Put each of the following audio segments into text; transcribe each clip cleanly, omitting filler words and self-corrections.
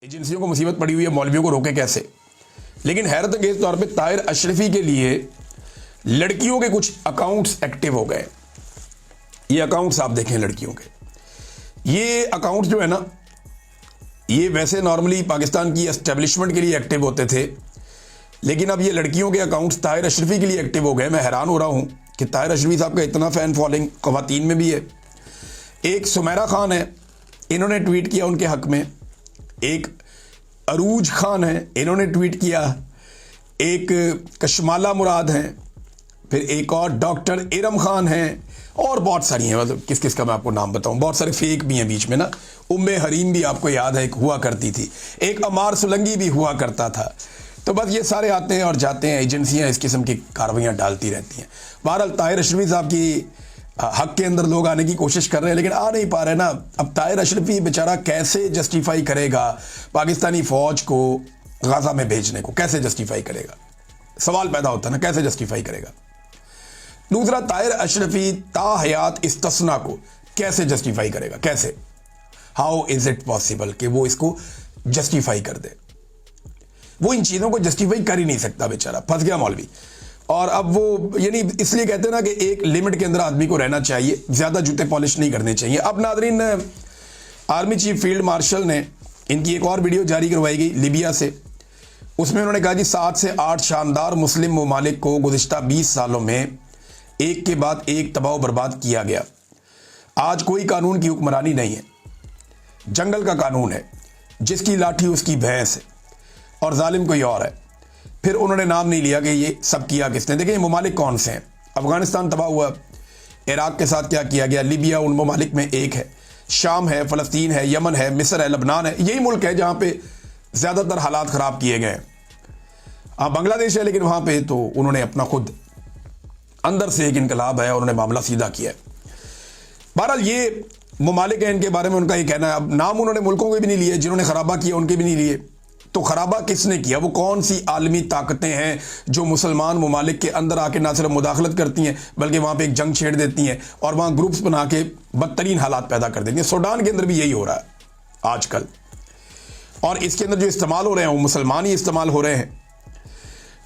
एजेंसियों को मुसीबत पड़ी हुई है, मौलवियों को रोके कैसे। लेकिन हैरत अंगेज तौर पे ताहिर अशरफी के लिए लड़कियों के कुछ अकाउंट्स एक्टिव हो गए। ये अकाउंट्स आप देखें लड़कियों के, ये अकाउंट्स जो है ना, ये वैसे नॉर्मली पाकिस्तान की एस्टेब्लिशमेंट के लिए एक्टिव होते थे, लेकिन अब ये लड़कियों के अकाउंट्स ताहिर अशरफी के लिए एक्टिव हो गए। मैं हैरान हो रहा हूं कि ताहिर अशरफी साहब का इतना फैन फॉलोइंग ख़वातीन में भी है। एक सुमेरा खान है, इन्होंने ट्वीट किया उनके हक में। एक अरूज खान है, इन्होंने ट्वीट किया। एक कशमाला मुराद हैं, फिर एक और डॉक्टर इरम खान हैं, और बहुत सारी हैं। मतलब किस किस का मैं आपको नाम बताऊं, बहुत सारे फेक भी हैं बीच में ना। उम्मे हरीम भी आपको याद है, एक हुआ करती थी, एक अमार सुलंगी भी हुआ करता था। तो बस ये सारे आते हैं और जाते हैं, एजेंसियां इस किस्म की कार्रवाइयां डालती रहती हैं। बहरहाल ताहिर अशरफी साहब की हक के अंदर लोग आने की कोशिश कर रहे हैं, लेकिन आ नहीं पा रहे ना। अब ताहिर अशरफी बेचारा कैसे जस्टिफाई करेगा पाकिस्तानी फौज को गाजा में भेजने को, कैसे जस्टिफाई करेगा? सवाल पैदा होता है ना, कैसे जस्टिफाई करेगा? दूसरा, ताहिर अशरफी ताहयात इस्तिस्ना को कैसे जस्टिफाई करेगा? कैसे, हाउ इज इट पॉसिबल कि वो इसको जस्टिफाई कर दे? वो इन चीजों को जस्टिफाई कर ही नहीं सकता, बेचारा फंस गया मौलवी। और अब वो यानी इसलिए कहते हैं ना कि एक लिमिट के अंदर आदमी को रहना चाहिए, ज्यादा जूते पॉलिश नहीं करने चाहिए। अब Nadreen, army chief field marshal ने इनकी एक और वीडियो जारी करवाई गई लिबिया से। उसमें उन्होंने कहा कि 7 से 8 शानदार मुस्लिम ममालिक को गुज़िश्ता 20 सालों में एक के बाद एक तबाह बर्बाद किया गया। आज कोई कानून की हुक्मरानी नहीं है, जंगल का कानून है, जिसकी लाठी उसकी भैंस है और जालिम कोई और है। फिर उन्होंने नाम नहीं लिया कि ये सब किया किसने। देखिए ये ममालिक कौन से हैं? अफगानिस्तान तबाह हुआ, इराक के साथ क्या किया गया, लिबिया उन ममालिक में एक है, शाम है, फ़लस्तीन है, यमन है, मिस्र है, लबनान है। यही मुल्क है जहाँ पे ज़्यादातर हालात ख़राब किए गए हैं। हाँ, बांग्लादेश है, लेकिन वहाँ पे तो उन्होंने अपना खुद अंदर से एक इनकलाब है और उन्होंने मामला सीधा किया है। बहरहाल ये ममालिक हैं, इनके बारे में उनका ये कहना है। अब नाम उन्होंने मुल्कों के भी नहीं लिए, जिन्होंने खराबा किया उनके भी नहीं लिए। तो खराबा किसने किया? वो कौन सी आलमी ताकतें हैं जो मुसलमान ममालिक के अंदर आके ना सिर्फ मुदाखलत करती हैं, बल्कि वहाँ पे एक जंग छेड़ देती हैं और वहाँ ग्रुप्स बना के बदतरीन हालात पैदा कर देती हैं। सूडान के अंदर भी यही हो रहा है आजकल, और इसके अंदर जो इस्तेमाल हो रहे हैं वो मुसलमान ही इस्तेमाल हो रहे हैं।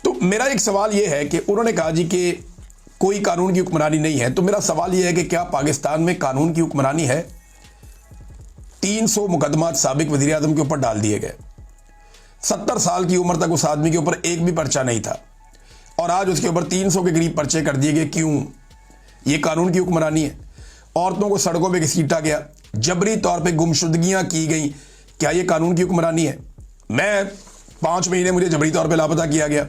तो मेरा एक सवाल ये है कि उन्होंने कहा जी कि कोई कानून की हुक्मरानी नहीं है। तो मेरा सवाल यह है कि क्या पाकिस्तान में कानून की हुक्मरानी है? 300 मुकदमात साबिक वज़ीर आज़म के ऊपर डाल दिए गए। 70 साल की उम्र तक उस आदमी के ऊपर एक भी पर्चा नहीं था, और आज उसके ऊपर 300 के करीब पर्चे कर दिए गए। क्यों? ये कानून की हुक्मरानी है। औरतों को सड़कों पे घसीटा गया, जबरी तौर पे गुमशुदगियां की गई, क्या ये कानून की हुक्मरानी है? मैं 5 महीने मुझे जबरी तौर पे लापता किया गया,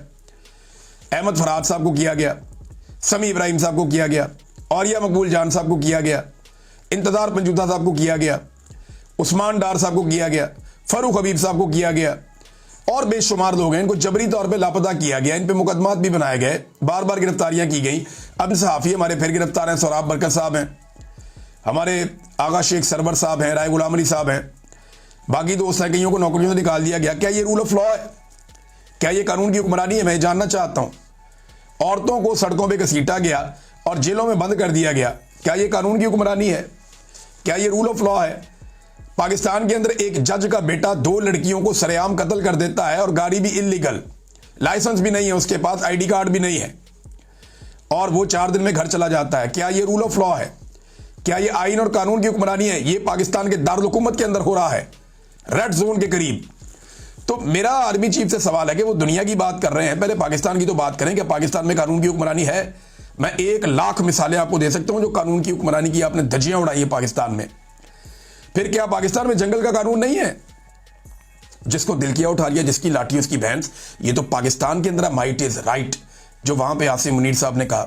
अहमद फराद साहब को किया गया, समी इब्राहिम साहब को किया गया, औरिया मकबूल जान साहब को किया गया, इंतजार पंजूता साहब को किया गया, उस्मान डार साहब को किया गया, फरूख हबीब साहब को किया गया, और बेशुमार लोग हैं, इनको जबरी तौर पे लापता किया गया। इन पे मुकदमात भी बनाए गए, बार बार गिरफ्तारियां की गई। अब सहाफ़ी हमारे फिर गिरफ्तार हैं, सोराब बरकत साहब हैं, हमारे आगा शेख सरवर साहब हैं, राय गुलाम अली साहब हैं, बाकी दोस्त हैं, कईयों को नौकरियों से निकाल दिया गया। क्या ये रूल ऑफ लॉ है? क्या ये कानून की हुक्मरानी है? मैं जानना चाहता हूँ। औरतों को सड़कों पर घसीटा गया और जेलों में बंद कर दिया गया, क्या ये कानून की हुक्मरानी है? क्या ये रूल ऑफ लॉ है? पाकिस्तान के अंदर एक जज का बेटा 2 लड़कियों को सरेआम कत्ल कर देता है, और गाड़ी भी इल्लीगल, लाइसेंस भी नहीं है उसके पास, आईडी कार्ड भी नहीं है, और वो 4 दिन में घर चला जाता है। क्या ये रूल ऑफ लॉ है? क्या ये आइन और कानून की हुक्मरानी है? ये पाकिस्तान के दारुल हुकूमत के अंदर हो रहा है, रेड जोन के करीब। तो मेरा आर्मी चीफ से सवाल है कि वो दुनिया की बात कर रहे हैं, पहले पाकिस्तान की तो बात करें कि पाकिस्तान में कानून की हुक्मरानी है। मैं 1 लाख मिसालें आपको दे सकता हूं जो कानून की हुक्मरानी की आपने धज्जियां उड़ाई है पाकिस्तान में। फिर क्या पाकिस्तान में जंगल का कानून नहीं है? जिसको दिल किया उठा लिया, जिसकी लाठी उसकी भैंस। ये तो पाकिस्तान के अंदर माइट इज राइट, जो वहां पे आसिम मुनीर साहब ने कहा।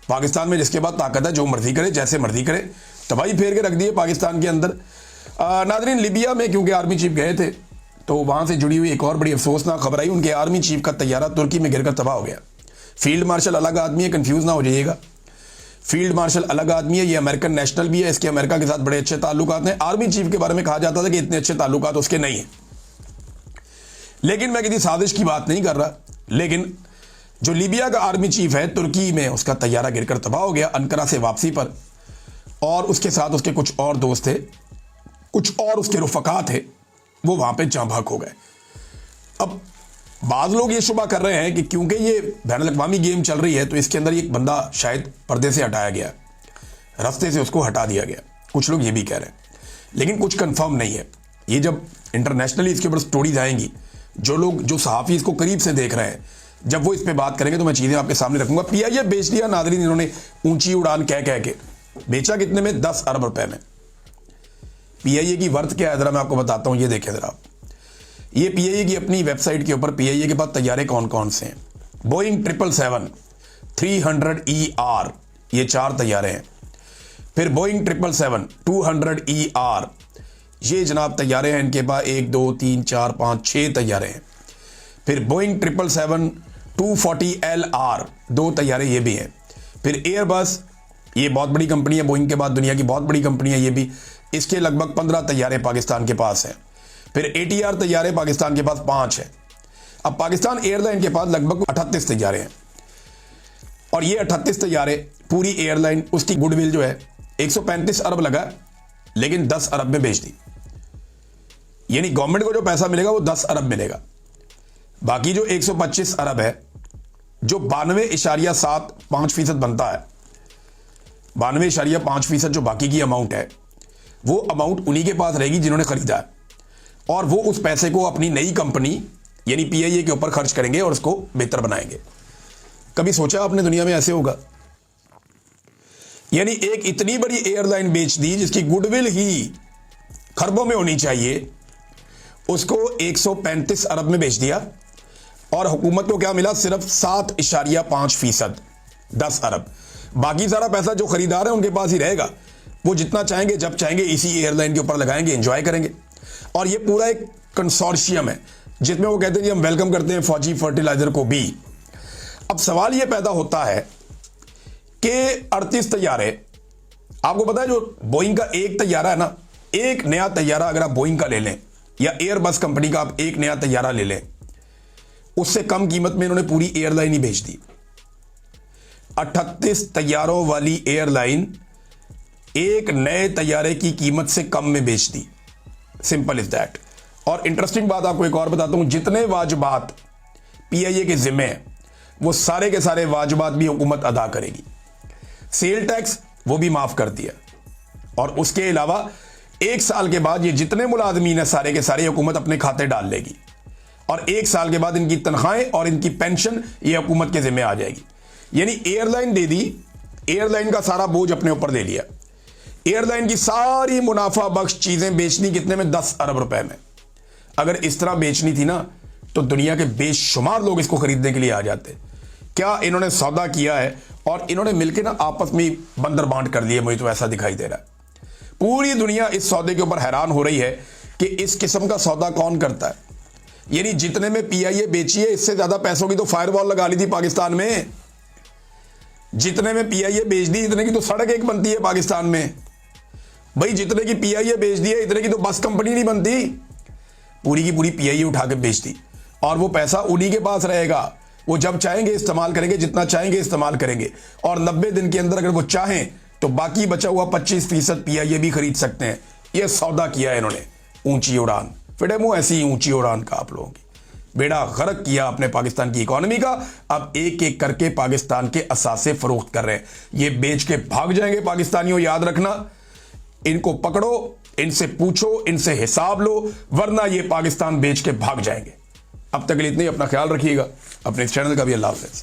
पाकिस्तान में जिसके बाद ताकत है, जो मर्जी करे, जैसे मर्जी करे, तबाही फेर के रख दिए पाकिस्तान के अंदर। नादरीन, लिबिया में क्योंकि आर्मी चीफ गए थे, तो वहां से जुड़ी हुई एक और बड़ी अफसोसनाक खबर आई। उनके आर्मी चीफ का तैयारा तुर्की में गिरकर तबाह हो गया। फील्ड मार्शल अलग आदमी है, कंफ्यूज ना हो जाइएगा। फील्ड मार्शल अलग आदमी है, ये अमेरिकन नेशनल भी है, इसके अमेरिका के साथ बड़े अच्छे ताल्लुकात हैं। आर्मी चीफ के बारे में कहा जाता था कि इतने अच्छे ताल्लुकात उसके नहीं है, लेकिन मैं किसी साजिश की बात नहीं कर रहा। लेकिन जो लीबिया का आर्मी चीफ है, तुर्की में उसका तैयारा गिरकर तबाह हो गया अंकारा से वापसी पर, और उसके साथ उसके कुछ और दोस्त थे, कुछ और उसके रुफका थे। वो वहां पे चांभाक हो गए। अब बाद लोग ये शुबा कर रहे हैं कि क्योंकि ये बैनुल-अक़वामी गेम चल रही है तो इसके अंदर एक बंदा शायद पर्दे से हटाया गया, रास्ते से उसको हटा दिया गया। कुछ लोग ये भी कह रहे हैं, लेकिन कुछ कंफर्म नहीं है। ये जब इंटरनेशनली इसके ऊपर स्टोरीज आएंगी, जो सहाफ़ी इसको करीब से देख रहे हैं, जब वो इस पे बात करेंगे तो मैं चीज़ें आपके सामने रखूंगा। पीआईए बेच दिया नाज़रीन इन्होंने, ऊंची उड़ान कह के बेचा कितने में? 10 अरब रुपए में। पीआईए की वर्थ क्या है जरा मैं आपको बताता हूं, ये देखें जरा आप। ये पीआईए की अपनी वेबसाइट के ऊपर पीआईए के पास तैयारे कौन कौन से हैं। बोइंग 777 300ER, ये 4 तैयारे हैं। फिर बोइंग 777 200ER, ये जनाब तैयारे हैं इनके पास 1 2 3 4 5 6 तैयारे हैं। फिर बोइंग 777 240LR, 2 तैयारे ये भी हैं। फिर एयरबस, ये बहुत बड़ी कंपनी है, बोइंग के बाद दुनिया की बहुत बड़ी कंपनी है ये भी, इसके लगभग 15 तैयारे पाकिस्तान के पास हैं। फिर ATR तैयारे पाकिस्तान के पास 5 है। अब पाकिस्तान एयरलाइन के पास लगभग 38 तैयारे हैं, और ये 38 तैयारे पूरी एयरलाइन, उसकी गुडविल जो है 135 अरब लगा, लेकिन 10 अरब में बेच दी। यानी गवर्नमेंट को जो पैसा मिलेगा वो 10 अरब मिलेगा। बाकी जो 125 अरब है, जो 92.75% बनता है, 92.5% जो बाकी की अमाउंट है, वो अमाउंट उन्हीं के पास रहेगी जिन्होंने खरीदा है, और वो उस पैसे को अपनी नई कंपनी यानी पीआईए के ऊपर खर्च करेंगे और उसको बेहतर बनाएंगे। कभी सोचा आपने दुनिया में ऐसे होगा? यानी एक इतनी बड़ी एयरलाइन बेच दी जिसकी गुडविल ही खरबों में होनी चाहिए, उसको 135 अरब में बेच दिया, और हुकूमत को क्या मिला? सिर्फ 7.5%, 10 अरब। बाकी सारा पैसा जो खरीदार है उनके पास ही रहेगा, वो जितना चाहेंगे जब चाहेंगे इसी एयरलाइन के ऊपर लगाएंगे, एंजॉय करेंगे। और ये पूरा एक कंसोर्शियम है जिसमें वो कहते हैं जी हम वेलकम करते हैं फौजी फर्टिलाइजर को भी। अब सवाल ये पैदा होता है कि 38 तैयारे, आपको पता है जो बोइंग का एक तैयारा है ना, एक नया तैयारा अगर आप बोइंग का ले लें या एयरबस कंपनी का आप एक नया तैयारा ले लें, उससे कम कीमत में इन्होंने पूरी एयरलाइन ही बेच दी। 38 तैयारों वाली एयरलाइन एक नए तैयारे की कीमत से कम में बेच दी। Simple is that. और इंटरेस्टिंग बात आपको एक और बताता हूं, जितने वाजिबात पीआईए के जिम्मे हैं वो सारे के सारे वाजिबात भी हुकूमत अदा करेगी। सेल टैक्स वो भी माफ कर दिया, और उसके अलावा 1 साल के बाद ये जितने मुलाजमीन है सारे के सारे हुकूमत अपने खाते डाल लेगी, और 1 साल के बाद इनकी तनख्वाहें और इनकी पेंशन ये हुकूमत के जिम्मे आ जाएगी। यानी एयरलाइन दे दी, एयरलाइन का सारा बोझ अपने ऊपर दे लिया। एयरलाइन की सारी मुनाफा बख्श चीजें बेचनी कितने में? 10 अरब रुपए में। अगर इस तरह बेचनी थी ना तो दुनिया के बेशुमार लोग इसको खरीदने के लिए आ जाते। क्या इन्होंने सौदा किया है, और इन्होंने मिलकर ना आपस में बंदर बांट कर लिए, मुझे तो ऐसा दिखाई दे रहा है। पूरी दुनिया इस सौदे के ऊपर हैरान हो रही है कि इस किस्म का सौदा कौन करता है। यानी जितने में पीआईए बेची है इससे ज्यादा पैसों की तो फायरवॉल लगा ली थी पाकिस्तान में। जितने में पीआईए बेच दी इतने की तो सड़क एक बनती है पाकिस्तान में। भाई जितने की पीआईए बेच दी है इतने की तो बस कंपनी नहीं बनती। पूरी की पूरी पीआईए उठा के बेच दी, और वो पैसा उन्हीं के पास रहेगा। वो जब चाहेंगे इस्तेमाल करेंगे, जितना चाहेंगे इस्तेमाल करेंगे, और 90 दिन के अंदर अगर वो चाहें तो बाकी बचा हुआ 25% पीआईए भी खरीद सकते हैं। ये सौदा किया है इन्होंने, ऊंची उड़ान। फिर मुंह ऐसी ऊंची उड़ान का आप लोगों की बेड़ा गर्क किया आपने पाकिस्तान की इकोनॉमी का। अब एक एक करके पाकिस्तान के असासे फरोख्त कर रहे हैं। ये बेच के भाग जाएंगे पाकिस्तानियों, याद रखना। इनको पकड़ो, इनसे पूछो, इनसे हिसाब लो, वरना ये पाकिस्तान बेच के भाग जाएंगे। अब तक के लिए इतना ही। अपना ख्याल रखिएगा, अपने इस चैनल का भी। अल्लाह हाफ़िज़।